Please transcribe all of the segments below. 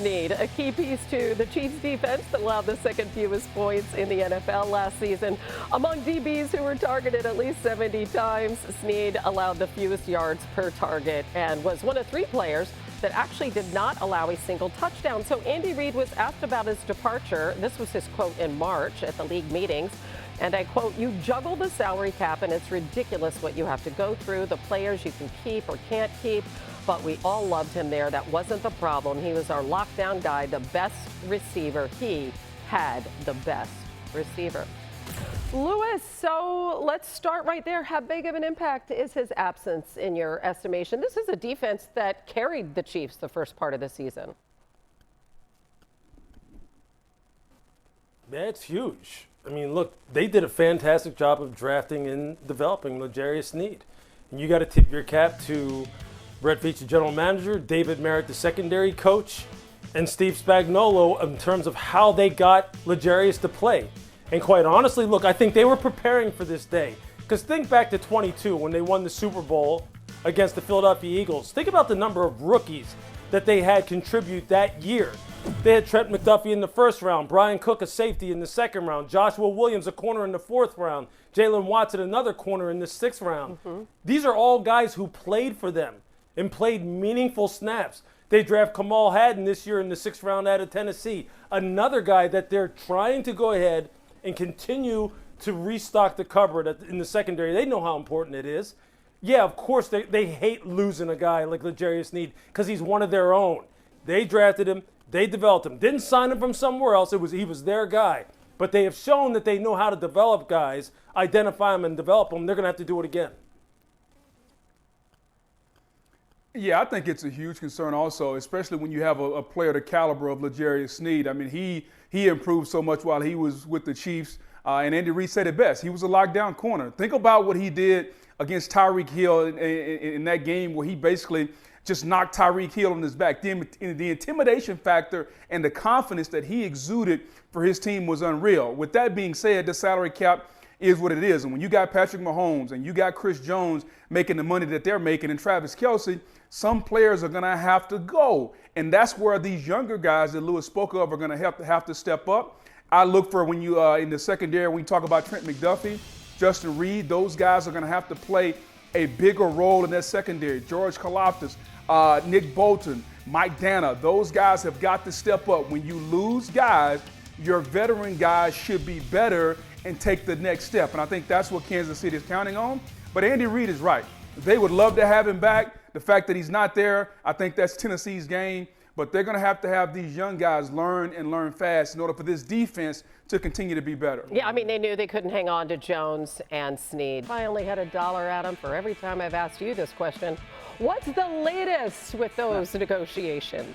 Sneed, a key piece to the Chiefs defense that allowed the second fewest points in the NFL last season. Among DBs who were targeted at least 70 times, Sneed allowed the fewest yards per target and was one of 3 players that actually did not allow a single touchdown. So Andy Reid was asked about his departure. This was his quote in March at the league meetings. And I quote, "You juggle the salary cap and it's ridiculous what you have to go through, the players you can keep or can't keep. But we all loved him there. That wasn't the problem. He was our lockdown guy, the best receiver. He had the best receiver." Lewis, so let's start right there. How big of an impact is his absence in your estimation? This is a defense that carried the Chiefs the first part of the season. Yeah, it's huge. I mean, look, they did a fantastic job of drafting and developing L'Jarius Sneed. And you got to tip your cap to Brett Veach, the general manager, David Merritt, the secondary coach, and Steve Spagnuolo in terms of how they got L'Jarius to play. And quite honestly, look, I think they were preparing for this day. Because think back to 22 when they won the Super Bowl against the Philadelphia Eagles. Think about the number of rookies that they had contribute that year. They had Trent McDuffie in the first round, Brian Cook, a safety, in the second round, Joshua Williams, a corner, in the fourth round, Jalen Watson, another corner, in the sixth round. These are all guys who played for them and played meaningful snaps. They draft Kamal Haddon this year in the sixth round out of Tennessee, another guy that they're trying to go ahead and continue to restock the cupboard in the secondary. They know how important it is. Yeah, of course, they hate losing a guy like L'Jarius Sneed because he's one of their own. They drafted him. They developed him. Didn't sign him from somewhere else. He was their guy. But they have shown that they know how to develop guys, identify them, and develop them. They're going to have to do it again. Yeah, I think it's a huge concern also, especially when you have a player the caliber of L'Jarius Sneed. I mean, he improved so much while he was with the Chiefs. And Andy Reid said it best. He was a lockdown corner. Think about what he did against Tyreek Hill in that game where he basically just knocked Tyreek Hill on his back. The intimidation factor and the confidence that he exuded for his team was unreal. With that being said, the salary cap is what it is. And when you got Patrick Mahomes and you got Chris Jones making the money that they're making and Travis Kelce, some players are going to have to go. And that's where these younger guys that Lewis spoke of are going to have to step up. I look for when you in the secondary, when you talk about Trent McDuffie, Justin Reed, those guys are going to have to play a bigger role in that secondary. George Karlaftis, Nick Bolton, Mike Dana, those guys have got to step up. When you lose guys, your veteran guys should be better and take the next step. And I think that's what Kansas City is counting on. But Andy Reid is right. They would love to have him back. The fact that he's not there, I think that's Tennessee's game. But they're going to have these young guys learn and learn fast in order for this defense to continue to be better. Yeah, I mean, they knew they couldn't hang on to Jones and Sneed. I only had $1, Adam, for every time I've asked you this question. What's the latest with those negotiations?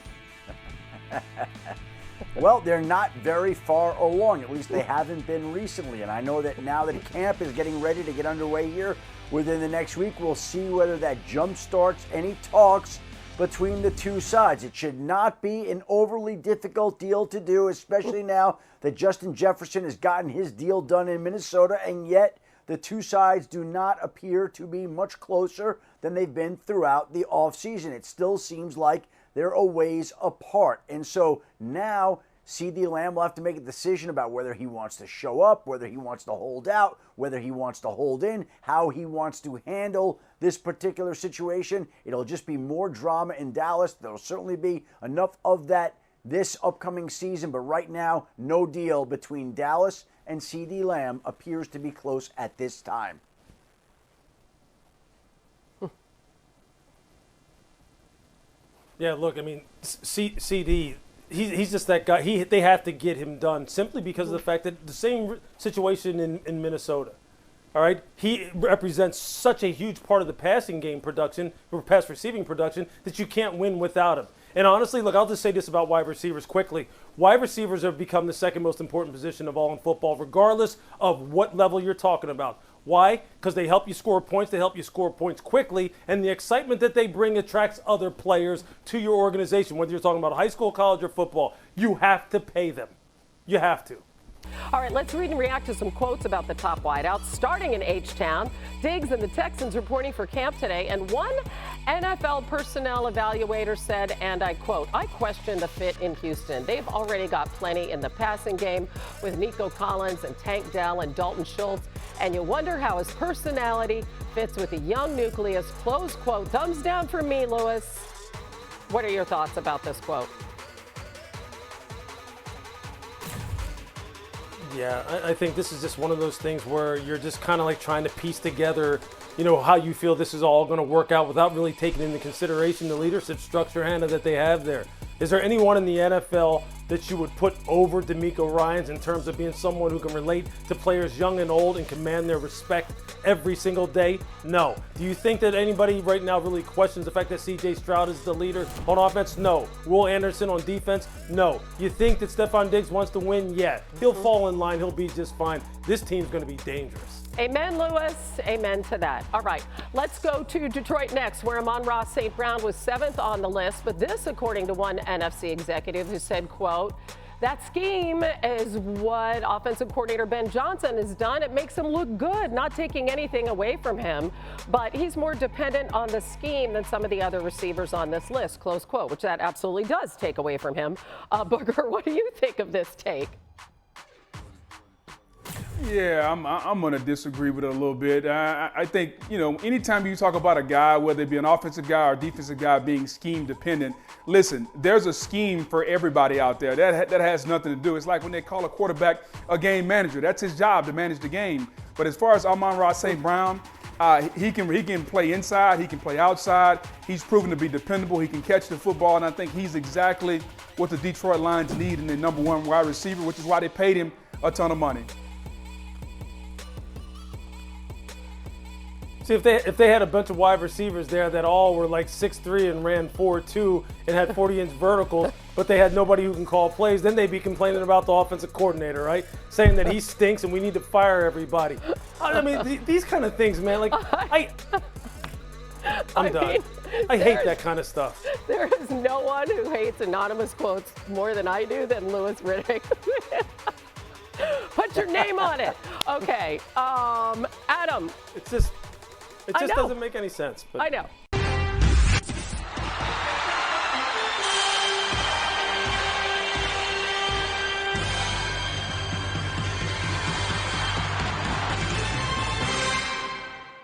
Well, they're not very far along. At least they haven't been recently. And I know that now that camp is getting ready to get underway here within the next week, we'll see whether that jump starts any talks between the two sides. It should not be an overly difficult deal to do, especially now that Justin Jefferson has gotten his deal done in Minnesota, and yet the two sides do not appear to be much closer than they've been throughout the offseason. It still seems like they're a ways apart. And so now CeeDee Lamb will have to make a decision about whether he wants to show up, whether he wants to hold out, whether he wants to hold in, how he wants to handle this particular situation. It'll just be more drama in Dallas. There'll certainly be enough of that this upcoming season, but right now, no deal between Dallas and CeeDee Lamb appears to be close at this time. Yeah, look, I mean, CD, he's just that guy. They have to get him done simply because of the fact that the same situation in Minnesota. All right, he represents such a huge part of the passing game production, or pass receiving production, that you can't win without him. And honestly, look, I'll just say this about wide receivers quickly. Wide receivers have become the second most important position of all in football, regardless of what level you're talking about. Why? Because they help you score points. They help you score points quickly. And the excitement that they bring attracts other players to your organization. Whether you're talking about high school, college, or football, you have to pay them. You have to. All right, let's read and react to some quotes about the top wideouts. Starting in H-Town, Diggs and the Texans reporting for camp today, and one NFL personnel evaluator said, and I quote, "I question the fit in Houston. They've already got plenty in the passing game with Nico Collins and Tank Dell and Dalton Schultz, and you wonder how his personality fits with the young nucleus." Close quote. Thumbs down for me, Lewis. What are your thoughts about this quote? Yeah, I think this is just one of those things where you're just kind of like trying to piece together, how you feel this is all going to work out without really taking into consideration the leadership structure, Hannah, that they have there. Is there anyone in the NFL that you would put over DeMeco Ryans in terms of being someone who can relate to players young and old and command their respect every single day? No. Do you think that anybody right now really questions the fact that C.J. Stroud is the leader on offense? No. Will Anderson on defense? No. You think that Stefon Diggs wants to win? Yeah. He'll fall in line. He'll be just fine. This team's going to be dangerous. Amen, Lewis. Amen to that. All right, let's go to Detroit next, where Amon-Ra St. Brown was 7th on the list. But this, according to one NFC executive who said, quote, "That scheme is what offensive coordinator Ben Johnson has done. It makes him look good, not taking anything away from him. But he's more dependent on the scheme than some of the other receivers on this list," close quote, which that absolutely does take away from him. Booger, what do you think of this take? Yeah, I'm going to disagree with it a little bit. I think, anytime you talk about a guy, whether it be an offensive guy or defensive guy being scheme dependent, listen, there's a scheme for everybody out there. That has nothing to do. It's like when they call a quarterback a game manager. That's his job, to manage the game. But as far as Amon-Ra St. Brown, he can play inside, he can play outside. He's proven to be dependable. He can catch the football, and I think he's exactly what the Detroit Lions need in the number one wide receiver, which is why they paid him a ton of money. See, if they had a bunch of wide receivers there that all were like 6'3" and ran 4.2 and had 40-inch verticals, but they had nobody who can call plays, then they'd be complaining about the offensive coordinator, right? Saying that he stinks and we need to fire everybody. I mean, these kind of things, man. Like, I'm done. I hate that kind of stuff. There is no one who hates anonymous quotes more than I do than Louis Riddick. Put your name on it. Okay, Adam. It just doesn't make any sense. But. I know.